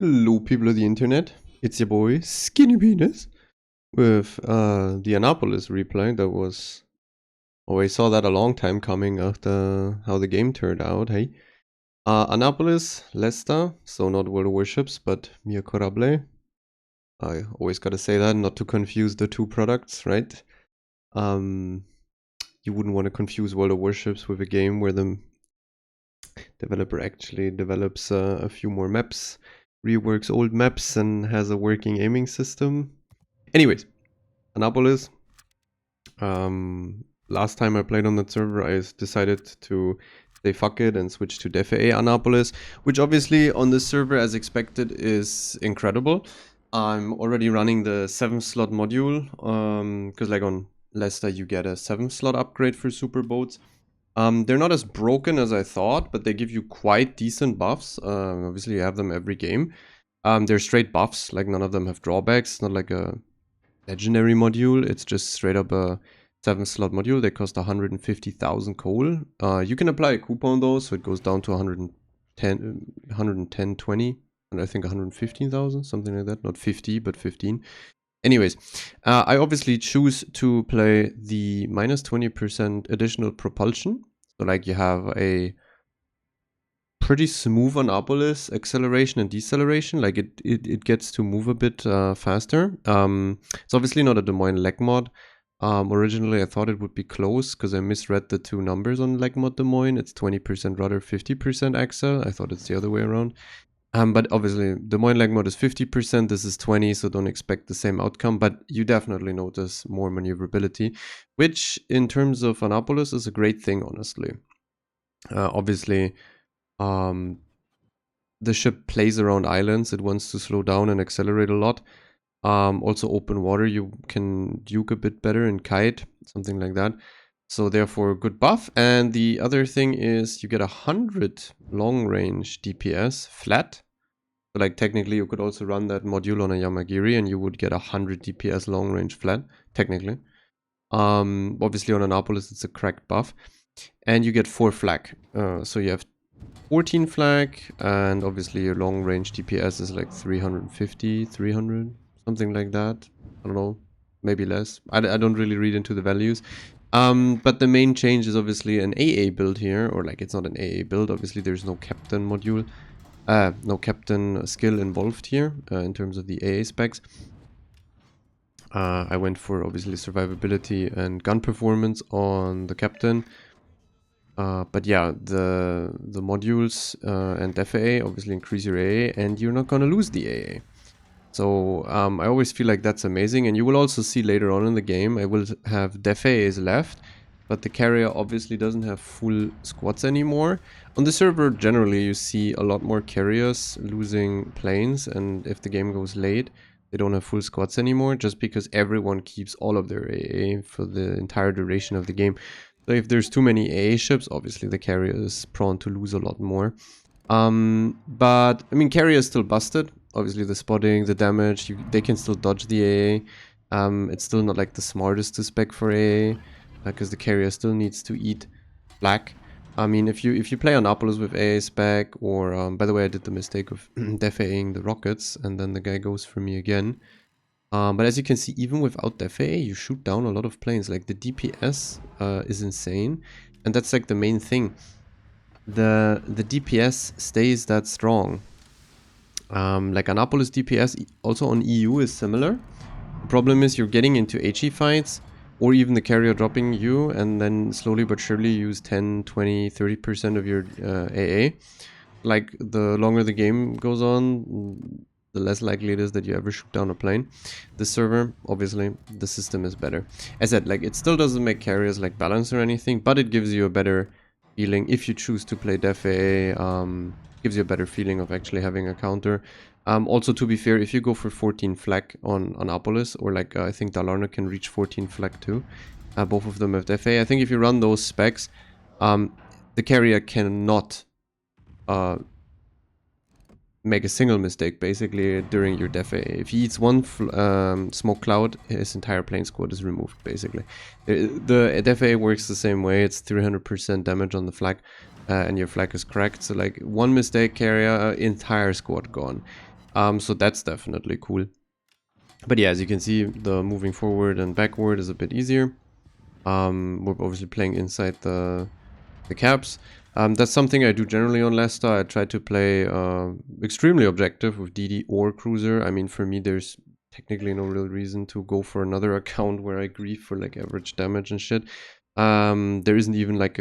Hello, people of the internet. It's your boy, Skinny Penis, with the Annapolis replay. That was... Oh, I saw that a long time coming after how the game turned out, hey? Annapolis, Leicester, so not World of Warships, but Mir Korabley. I always gotta say that, not to confuse the two products, right? You wouldn't want to confuse World of Warships with a game where the developer actually develops a few more maps, reworks old maps, and has a working aiming system. Anyways, Annapolis. Last time I played on that server, I decided to say fuck it and switch to DefA Annapolis, which obviously on this server, as expected, is incredible. I'm already running the 7th slot module, because like on Leicester you get a 7th slot upgrade for super boats. They're not as broken as I thought, but they give you quite decent buffs. Obviously you have them every game. They're straight buffs, like none of them have drawbacks, not like a legendary module. It's just straight up a 7 slot module. They cost 150,000 coal. You can apply a coupon though, so it goes down to 110, and I think 115,000, something like that. Not 50, but 15. Anyways, I obviously choose to play the minus 20% additional propulsion. So like you have a pretty smooth Annapolis acceleration and deceleration. Like it gets to move a bit faster. It's obviously not a Des Moines leg mod. Originally I thought it would be close because I misread the two numbers on leg mod Des Moines. It's 20% rudder, 50% axle. I thought it's the other way around. But obviously Des Moines leg mod is 50%, this is 20, so don't expect the same outcome, but you definitely notice more maneuverability, which in terms of Annapolis is a great thing, honestly. Obviously, the ship plays around islands, it wants to slow down and accelerate a lot. Also open water, you can duke a bit better and kite, something like that. So therefore, good buff. And the other thing is you get 100 long range DPS flat. So like technically you could also run that module on a Yamagiri and you would get 100 DPS long range flat, technically. Obviously on Annapolis it's a cracked buff. And you get 4 flak. So you have 14 flak, and obviously your long range DPS is like 350, 300, something like that. I don't know, maybe less. I don't really read into the values. But the main change is obviously an AA build here, or like it's not an AA build, obviously there's no captain module, no captain skill involved here in terms of the AA specs. I went for obviously survivability and gun performance on the captain. But yeah, the modules and FAA obviously increase your AA, and you're not gonna lose the AA. So I always feel like that's amazing, and you will also see later on in the game I will have DefAs left, but the carrier obviously doesn't have full squads anymore. On the server generally you see a lot more carriers losing planes, and if the game goes late they don't have full squads anymore, just because everyone keeps all of their AA for the entire duration of the game. So if there's too many AA ships, obviously the carrier is prone to lose a lot more. But I mean, carrier is still busted. Obviously the spotting, the damage, they can still dodge the AA. It's still not like the smartest to spec for AA, because the carrier still needs to eat black. I mean, if you play Annapolis with AA spec, or by the way, I did the mistake of defaing the rockets, and then the guy goes for me again. But as you can see, even without DefA, you shoot down a lot of planes. Like the DPS is insane, and that's like the main thing. The DPS stays that strong. Like Annapolis DPS also on EU is similar. The problem is you're getting into HE fights, or even the carrier dropping you, and then slowly but surely use 10, 20, 30% of your AA. Like the longer the game goes on, the less likely it is that you ever shoot down a plane. This server, obviously, the system is better. As I said, like it still doesn't make carriers like balance or anything, but it gives you a better feeling if you choose to play DefA. Gives you a better feeling of actually having a counter. Also, to be fair, if you go for 14 flak on Annapolis, or like I think Dalarna can reach 14 flak too. Both of them have DefA. I think if you run those specs, the carrier cannot make a single mistake basically during your DefA. If he eats one smoke cloud, his entire plane squad is removed basically. The DefA works the same way. It's 300% damage on the flak, and your flak is cracked. So like one mistake carrier, entire squad gone. So that's definitely cool. But yeah, as you can see, the moving forward and backward is a bit easier. We're obviously playing inside the caps. That's something I do generally on Leicester. I try to play extremely objective with DD or cruiser. I mean, for me, there's technically no real reason to go for another account where I grief for like average damage and shit. There isn't even like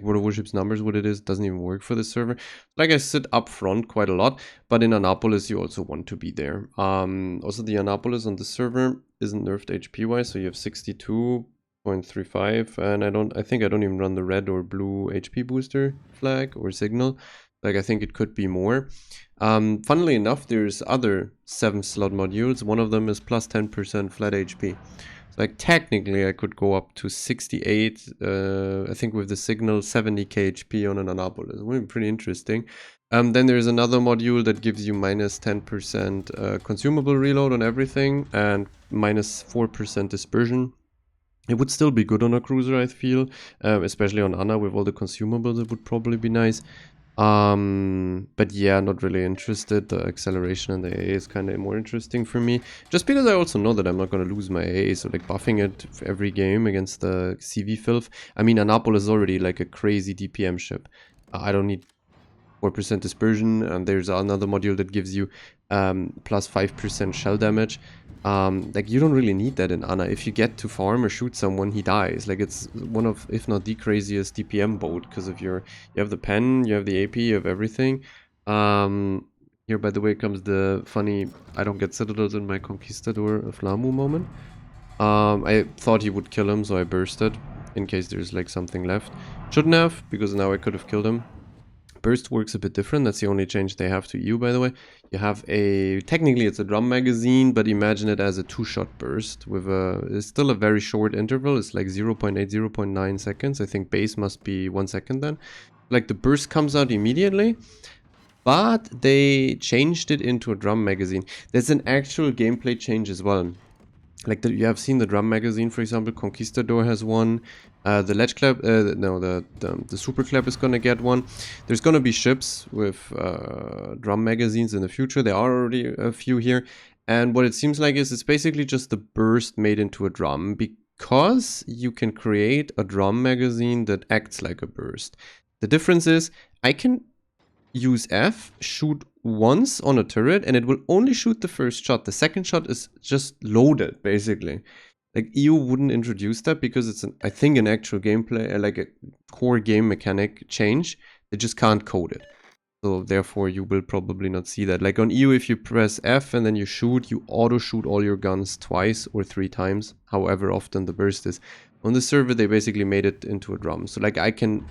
World of Warships numbers, what it is, doesn't even work for this server. Like I sit up front quite a lot, but in Annapolis you also want to be there. Also the Annapolis on the server isn't nerfed HP wise, so you have 62.35, and I think I don't even run the red or blue HP booster flag or signal. Like I think it could be more. Funnily enough, there's other 7 slot modules. One of them is plus 10% flat HP. So like technically I could go up to 68, I think with the signal 70k HP on an Annapolis. It would be pretty interesting. Then there's another module that gives you minus 10% consumable reload on everything and minus 4% dispersion. It would still be good on a cruiser, I feel, especially on Anna with all the consumables. It would probably be nice. But yeah, not really interested. The acceleration and the AA is kind of more interesting for me, just because I also know that I'm not going to lose my AA, so like buffing it for every game against the CV filth. I mean, Annapolis is already like a crazy DPM ship. I don't need 4% dispersion, and there's another module that gives you plus 5% shell damage. Like you don't really need that in Anna. If you get to farm or shoot someone, he dies. Like it's one of, if not the craziest DPM boat, because of you have the pen, you have the AP, you have everything. Here, by the way, comes the funny I don't get citadels in my Conquistador of Lamu moment. I thought he would kill him, so I bursted in case there's like something left. Shouldn't have, because now I could have killed him. Burst works a bit different. That's the only change they have to EU, by the way. You have technically it's a drum magazine, but imagine it as a 2-shot burst with it's still a very short interval. It's like 0.8, 0.9 seconds. I think base must be 1 second then. Like the burst comes out immediately, but they changed it into a drum magazine. There's an actual gameplay change as well. Like you have seen the drum magazine, for example, Conquistador has one. The Ledge Club, no, the Super Club is gonna get one. There's gonna be ships with drum magazines in the future. There are already a few here, and what it seems like is it's basically just the burst made into a drum, because you can create a drum magazine that acts like a burst. The difference is I can use F, shoot once on a turret, and it will only shoot the first shot. The second shot is just loaded, basically. Like EU wouldn't introduce that because it's I think an actual gameplay, like a core game mechanic change. They just can't code it. So therefore you will probably not see that. Like on EU, if you press F and then you shoot, you auto shoot all your guns twice or 3 times, however often the burst is. On the server they basically made it into a drum. So like I can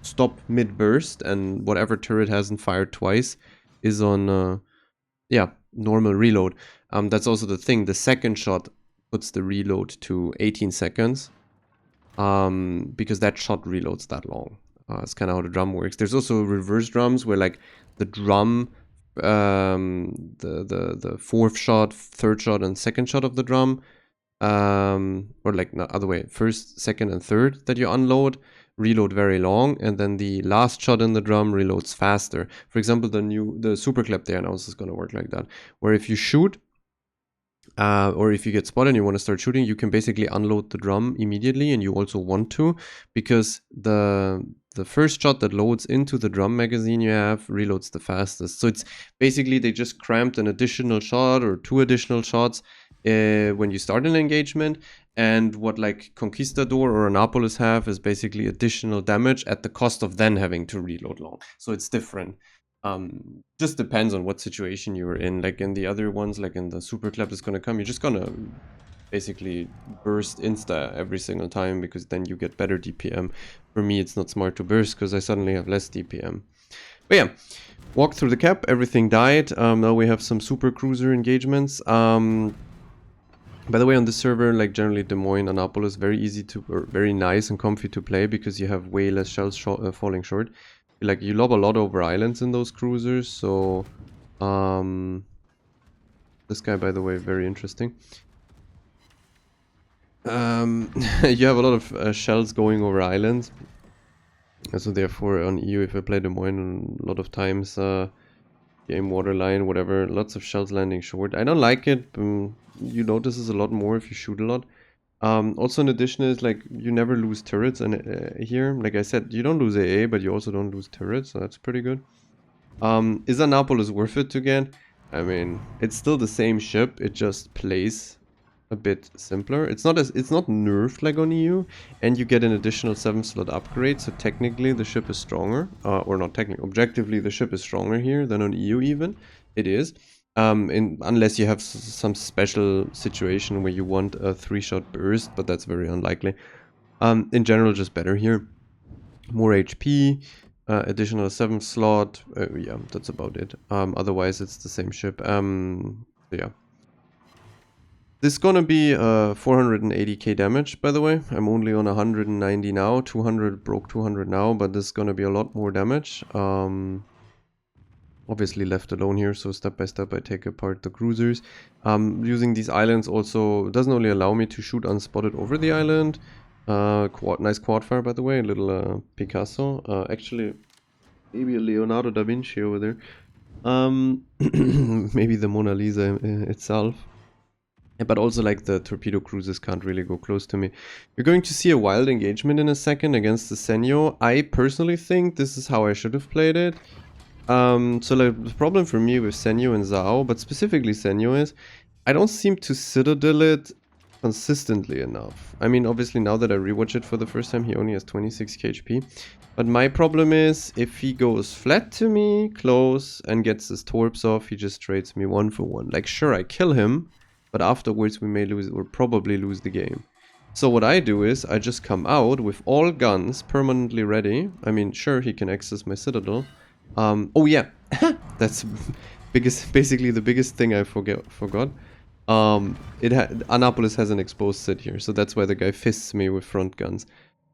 stop mid burst and whatever turret hasn't fired twice is on normal reload. That's also the thing. The second shot puts the reload to 18 seconds because that shot reloads that long. It's kind of how the drum works. There's also reverse drums where like the drum, the fourth shot, third shot, and second shot of the drum, or like no, other way, first, second, and third that you unload reload very long, and then the last shot in the drum reloads faster. For example, the super clap there now is going to work like that, where if you shoot or if you get spotted and you want to start shooting, you can basically unload the drum immediately, and you also want to, because the first shot that loads into the drum magazine you have reloads the fastest. So it's basically they just cramped an additional shot or 2 additional shots when you start an engagement, and what like Conquistador or Annapolis have is basically additional damage at the cost of then having to reload long. So it's different. Just depends on what situation you're in. Like in the other ones, like in the super clap that's gonna come, you're just gonna basically burst insta every single time, because then you get better DPM. For me, it's not smart to burst because I suddenly have less DPM. But yeah, walk through the cap, everything died. Now we have some super cruiser engagements. By the way, on this server, like generally Des Moines, Annapolis, very easy to, or very nice and comfy to play, because you have way less shells falling short. Like you lob a lot over islands in those cruisers, so this guy, by the way, very interesting. You have a lot of shells going over islands, so therefore on EU, if I play Des Moines a lot of times, game waterline, whatever. Lots of shells landing short. I don't like it. You notice this a lot more if you shoot a lot. Also, in addition, is like you never lose turrets, and here, like I said, you don't lose AA, but you also don't lose turrets, so that's pretty good. Is Annapolis worth it to get? I mean, it's still the same ship. It just plays a bit simpler. It's not nerfed like on EU, and you get an additional 7-slot upgrade. So technically, the ship is stronger, or not technically, objectively, the ship is stronger here than on EU. Even it is. Unless you have some special situation where you want a 3-shot burst, but that's very unlikely. In general, just better here. More HP, additional 7th slot. Yeah, that's about it. Otherwise, it's the same ship. Yeah. This is gonna be 480k damage, by the way. I'm only on 190 now. 200 broke 200 now, but this is gonna be a lot more damage. Obviously left alone here, so step by step I take apart the cruisers. Using these islands also doesn't only allow me to shoot unspotted over the island. Nice quad fire, by the way, a little Picasso. Actually, maybe a Leonardo da Vinci over there. Maybe the Mona Lisa itself. But also, like, the torpedo cruisers can't really go close to me. You're going to see a wild engagement in a second against the Senyo. I personally think this is how I should have played it. So like, the problem for me with Senyo and Zhao, but specifically Senyo, is I don't seem to citadel it consistently enough. I mean, obviously now that I rewatch it for the first time, he only has 26 HP. But my problem is, if he goes flat to me, close, and gets his torps off, he just trades me 1-for-1. Like, sure, I kill him, but afterwards we may lose, or probably lose the game. So what I do is, I just come out with all guns permanently ready. I mean, sure, he can access my citadel. Oh yeah, that's basically the biggest thing I forgot. Annapolis has an exposed sit here, so that's why the guy fists me with front guns.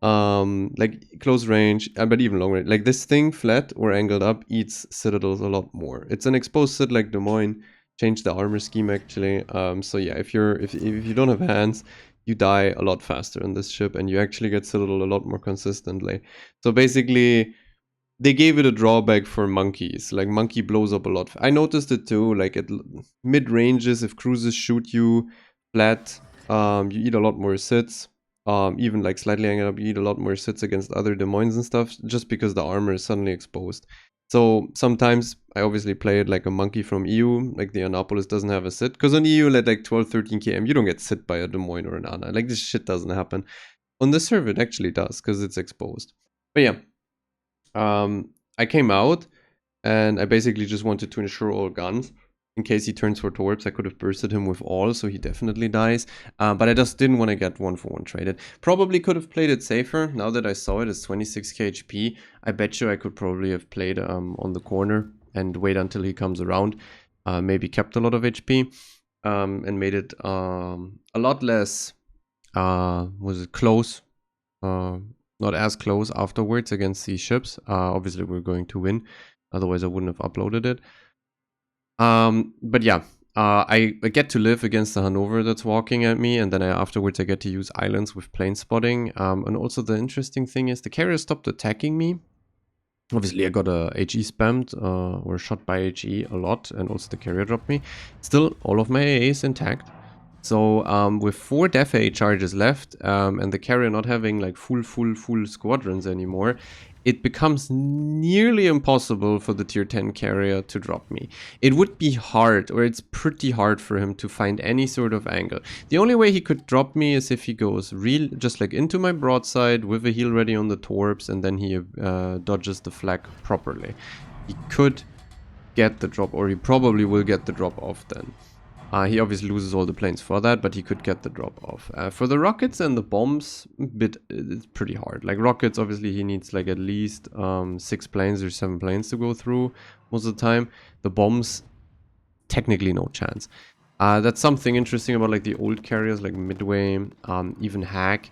Like close range, but even long range. Like this thing, flat or angled up, eats citadels a lot more. It's an exposed sit like Des Moines. Change the armor scheme actually. So yeah, if you don't have hands, you die a lot faster on this ship, and you actually get citadel a lot more consistently. So basically, they gave it a drawback for monkeys. Like, monkey blows up a lot. I noticed it too. Like, at mid ranges, if cruisers shoot you flat, you eat a lot more sits. Even like slightly angled up, you eat a lot more sits against other Des Moines and stuff, just because the armor is suddenly exposed. So sometimes I obviously play it like a monkey from EU, like the Annapolis doesn't have a sit. Because on EU, at like 12-13 km, you don't get sit by a Des Moines or an Anna. Like, this shit doesn't happen. On the server, it actually does, because it's exposed. But yeah. I came out, and I basically just wanted to ensure all guns. In case he turns for torps, I could have bursted him with all, so he definitely dies. But I just didn't want to get 1-for-1 traded. Probably could have played it safer. Now that I saw it, it's 26k HP. I bet you I could probably have played on the corner and wait until he comes around. Maybe kept a lot of HP and made it a lot less, was it close? Not as close afterwards against these ships. Obviously, we're going to win. Otherwise, I wouldn't have uploaded it. But yeah, I get to live against the Hanover that's walking at me. And then afterwards, I get to use islands with plane spotting. And also, the interesting thing is the carrier stopped attacking me. Obviously, I got a HE spammed or shot by HE a lot. And also, the carrier dropped me. Still, all of my AA is intact. So with 4 def AA charges left and the carrier not having like full squadrons anymore, it becomes nearly impossible for the tier 10 carrier to drop me. It would be hard, or it's pretty hard for him to find any sort of angle. The only way he could drop me is if he goes just like into my broadside with a heal ready on the torps, and then he dodges the flak properly. He could get the drop, or he probably will get the drop off then. He obviously loses all the planes for that, but he could get the drop off. For the rockets and the bombs, it's pretty hard. Like rockets, obviously he needs like at least 6 planes or 7 planes to go through most of the time. The bombs, technically no chance. That's something interesting about like the old carriers like Midway, even Hack.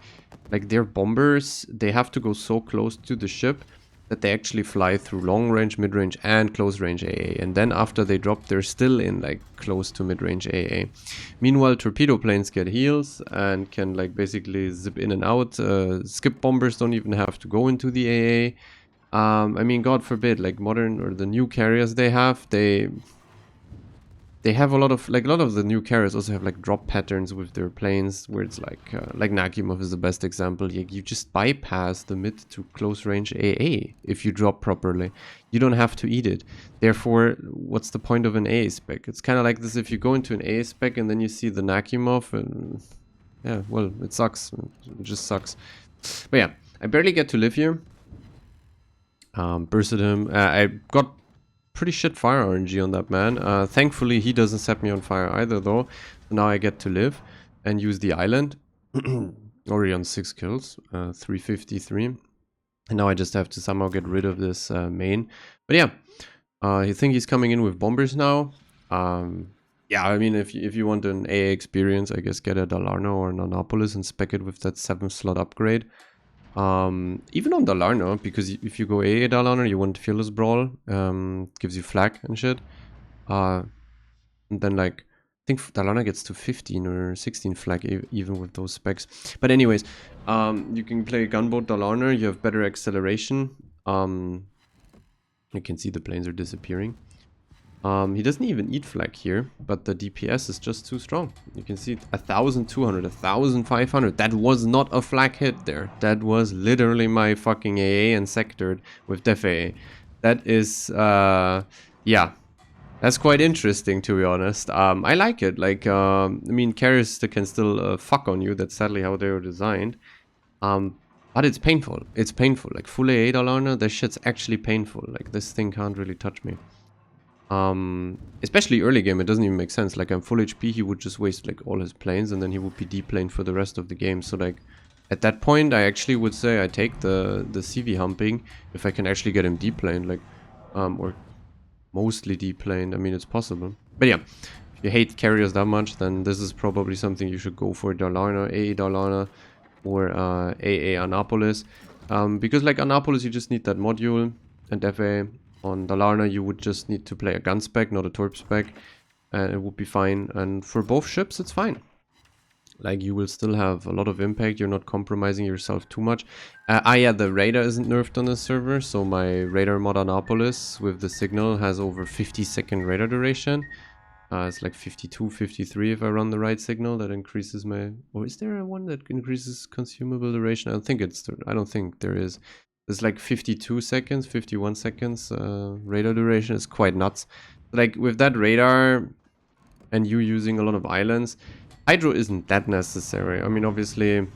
Like their bombers, they have to go so close to the ship that they actually fly through long range, mid range, and close range AA. And then after they drop, they're still in like close to mid range AA. Meanwhile, torpedo planes get heals and can like basically zip in and out. Skip bombers don't even have to go into the AA. I mean, God forbid, like modern or the new carriers they have, they have a lot of the new carriers also have like drop patterns with their planes where it's like Nakimov is the best example. You just bypass the mid to close range AA if you drop properly. You don't have to eat it. Therefore, what's the point of an AA spec? It's kind of like this: if you go into an AA spec and then you see the Nakimov, and yeah, well, it sucks. It just sucks. But yeah, I barely get to live here. Bursted him. I got pretty shit fire RNG on that man. Thankfully, he doesn't set me on fire either, though. So now I get to live and use the island. Already on 6 kills, 353. And now I just have to somehow get rid of this main. But yeah, I think he's coming in with bombers now. Yeah, I mean, if you want an AA experience, I guess get a Dalarna or an Annapolis and spec it with that 7th slot upgrade. Even on Dalarna, because if you go AA Dalarna, you want Fearless Brawl, gives you flak and shit. And then like, I think Dalarna gets to 15 or 16 flak even with those specs. But anyways, you can play Gunboat Dalarna, you have better acceleration. You can see the planes are disappearing. He doesn't even eat flak here, but the DPS is just too strong. You can see 1,200, 1,500. That was not a flak hit there. That was literally my fucking AA and sectored with def AA. That is, yeah, that's quite interesting, to be honest. I like it. Like, I mean, carriers that can still fuck on you. That's sadly how they were designed. But it's painful. It's painful. Like, full AA Dalarna, that shit's actually painful. Like, this thing can't really touch me. Especially early game, it doesn't even make sense. Like, I'm full HP, he would just waste like all his planes and then he would be D-planed for the rest of the game. So like, at that point, I actually would say I take the CV humping if I can actually get him D-planed, like, or mostly D-planed. I mean, it's possible. But yeah, if you hate carriers that much, then this is probably something you should go for. Dalarna, AA Dalarna, or AA Annapolis. Because like Annapolis, you just need that module, and FA. On Dalarna, you would just need to play a gun spec, not a torp spec, and it would be fine. And for both ships, it's fine. Like, you will still have a lot of impact. You're not compromising yourself too much. Yeah, the radar isn't nerfed on the server, so my radar mod Annapolis with the signal has over 50-second radar duration. It's like 52, 53 if I run the right signal. That increases my... Or is there one that increases consumable duration? I don't think there is. It's like 52 seconds, 51 seconds radar duration. Is quite nuts. Like, with that radar and you using a lot of islands, hydro isn't that necessary. I mean, obviously,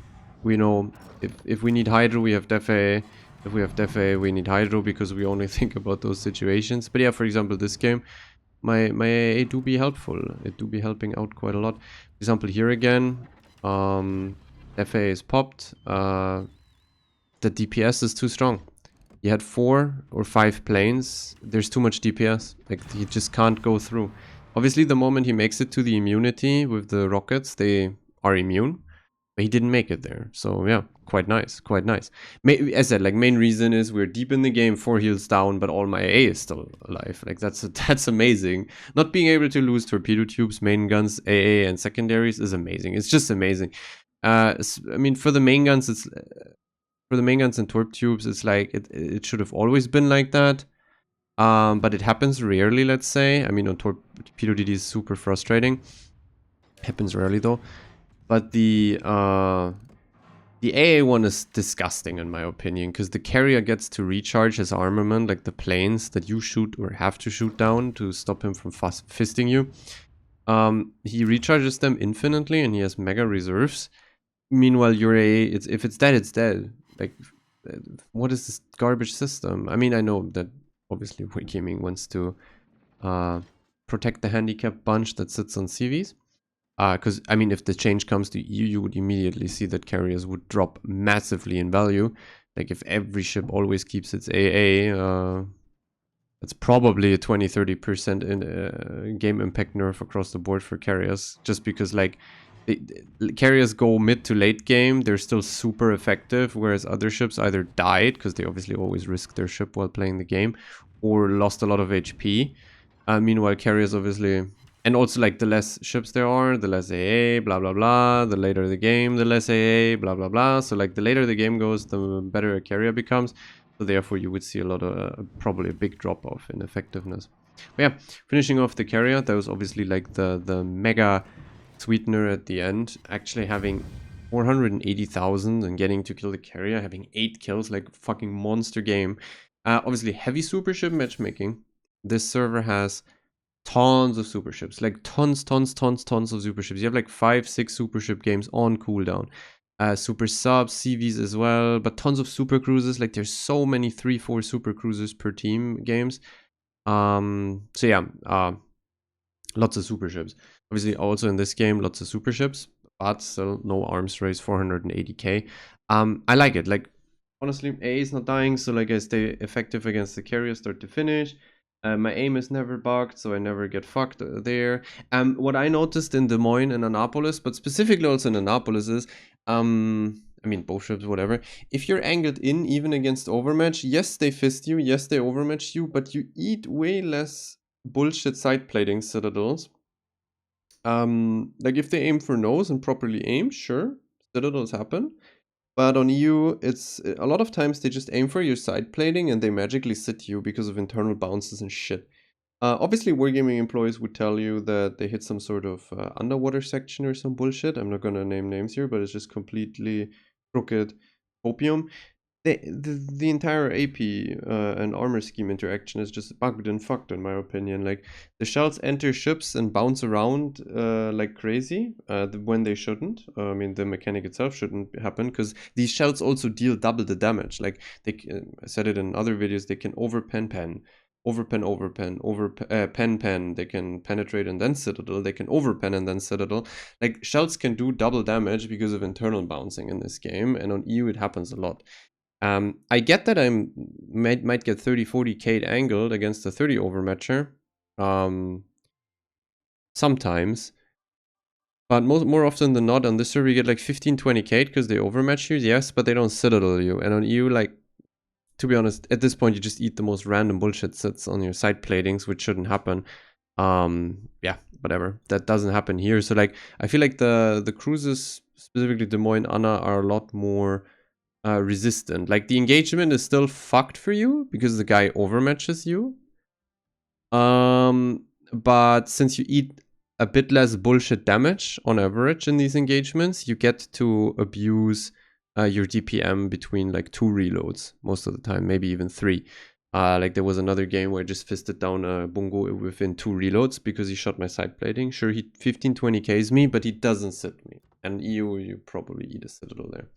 we know if we need hydro, we have def AA. If we have def AA, we need hydro because we only think about those situations. But yeah, for example, this game, my AA do be helpful. It do be helping out quite a lot. For example, here again, def AA is popped. The DPS is too strong. You had 4 or 5 planes. There's too much DPS. Like, he just can't go through. Obviously, the moment he makes it to the immunity with the rockets, they are immune. But he didn't make it there. So, yeah, quite nice. Quite nice. As I said, like, main reason is we're deep in the game, 4 heals down, but all my AA is still alive. Like, that's amazing. Not being able to lose torpedo tubes, main guns, AA, and secondaries is amazing. It's just amazing. I mean, for the main guns, it's... For the main guns and torp tubes, it's like, it should have always been like that. But it happens rarely, let's say. I mean, on torpedo DD is super frustrating. Happens rarely, though. But the AA one is disgusting, in my opinion. Because the carrier gets to recharge his armament, like the planes that you shoot or have to shoot down to stop him from fisting you. He recharges them infinitely, and he has mega reserves. Meanwhile, your AA, if it's dead, it's dead. Like, what is this garbage system? I mean, I know that obviously Wargaming wants to protect the handicap bunch that sits on CVs. Because, I mean, if the change comes to EU, you would immediately see that carriers would drop massively in value. Like, if every ship always keeps its AA, that's probably a 20-30% in game impact nerf across the board for carriers. Just because, like, carriers go mid to late game, they're still super effective, whereas other ships either died, because they obviously always risk their ship while playing the game, or lost a lot of HP. Meanwhile, carriers obviously... And also, like, the less ships there are, the less AA, blah, blah, blah. The later the game, the less AA, blah, blah, blah. So, like, the later the game goes, the better a carrier becomes. So therefore you would see a lot of, probably a big drop off in effectiveness. But yeah, finishing off the carrier, that was obviously like the mega sweetener at the end. Actually having 480,000 and getting to kill the carrier, having 8 kills, like fucking monster game. Obviously heavy super ship matchmaking. This server has tons of super ships, like tons of super ships. You have like 5-6 super ship games on cooldown. Super subs, CVs as well, but tons of super cruisers. Like there's so many 3-4 super cruisers per team games. So yeah, lots of super ships. Obviously also in this game, lots of super ships, but still no arms race, 480k. I like it. Like honestly, A is not dying, so like I stay effective against the carrier start to finish. My aim is never bugged, so I never get fucked there. What I noticed in Des Moines and Annapolis, but specifically also in Annapolis is, I mean, both ships, whatever. If you're angled in, even against overmatch, yes, they fist you, yes, they overmatch you, but you eat way less bullshit side plating citadels. Like if they aim for nose and properly aim, sure, citadels happen. But on EU, it's a lot of times they just aim for your side plating and they magically sit you because of internal bounces and shit. Obviously, wargaming employees would tell you that they hit some sort of underwater section or some bullshit. I'm not gonna name names here, but it's just completely crooked opium. The entire AP and armor scheme interaction is just bugged and fucked, in my opinion. Like the shells enter ships and bounce around like crazy when they shouldn't. I mean, the mechanic itself shouldn't happen because these shells also deal double the damage. Like I said it in other videos, they can overpen, pen. They can penetrate and then citadel. They can overpen and then citadel. Like shells can do double damage because of internal bouncing in this game, and on EU it happens a lot. I get that I might get 30-40k angled against a 30 overmatcher. Sometimes. But more often than not, on this server you get like 15-20k because they overmatch you, yes, but they don't citadel you. And on EU, like, to be honest, at this point you just eat the most random bullshit sits on your side platings, which shouldn't happen. Yeah, whatever. That doesn't happen here. So like, I feel like the cruises, specifically Des Moines, Anna, are a lot more resistant. Like the engagement is still fucked for you because the guy overmatches you. But since you eat a bit less bullshit damage on average in these engagements, you get to abuse your DPM between like 2 reloads most of the time, maybe even 3. Like there was another game where I just fisted down a Bungo within 2 reloads because he shot my side plating. Sure, he 15-20k's me, but he doesn't sit me. And you probably eat a citadel there.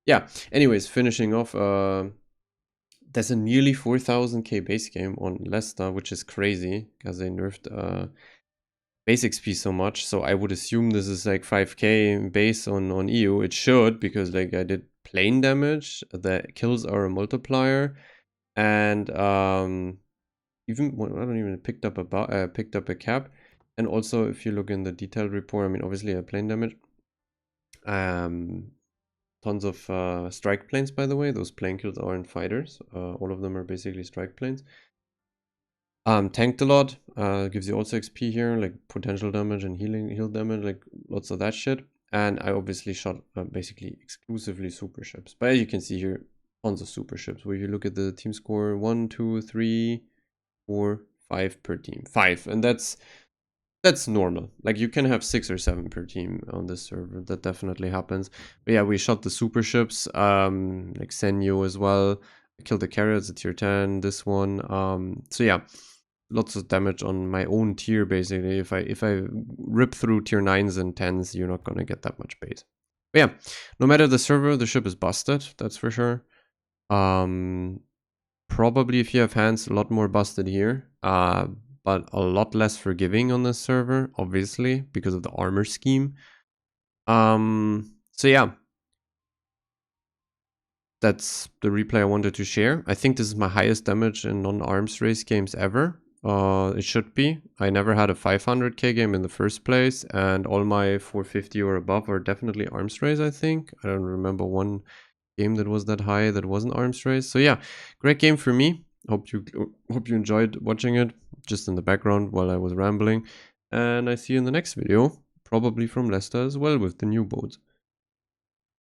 Yeah, anyways, finishing off, there's a nearly 4000k base game on Leicester, which is crazy because they nerfed base XP so much. So I would assume this is like 5k base on EU. It should, because like I did plane damage, the kills are a multiplier, and even I don't even picked up a cap. And also if you look in the detailed report, I mean obviously a plane damage. Tons of strike planes, by the way. Those plane kills aren't fighters. All of them are basically strike planes. Tanked a lot. Gives you also XP here, like potential damage and heal damage, like lots of that shit. And I obviously shot basically exclusively super ships. But as you can see here, tons of super ships. Where you look at the team score, 1, 2, 3, 4, 5 per team. 5, and that's normal. Like you can have 6 or 7 per team on this server. That definitely happens. But yeah, we shot the super ships, like Senyo as well. I killed the carrier, it's a tier 10, this one. So yeah, lots of damage on my own tier basically. If I rip through tier 9s and 10s, you're not gonna get that much base. But yeah, no matter the server, the ship is busted, that's for sure. Probably if you have hands, a lot more busted here. But a lot less forgiving on this server, obviously, because of the armor scheme. So yeah, that's the replay I wanted to share. I think this is my highest damage in non-arms race games ever. It should be. I never had a 500k game in the first place, and all my 450 or above are definitely arms race, I think. I don't remember one game that was that high that wasn't arms race. So yeah, great game for me. Hope you enjoyed watching it just in the background while I was rambling. And I see you in the next video, probably from Leicester as well with the new boat.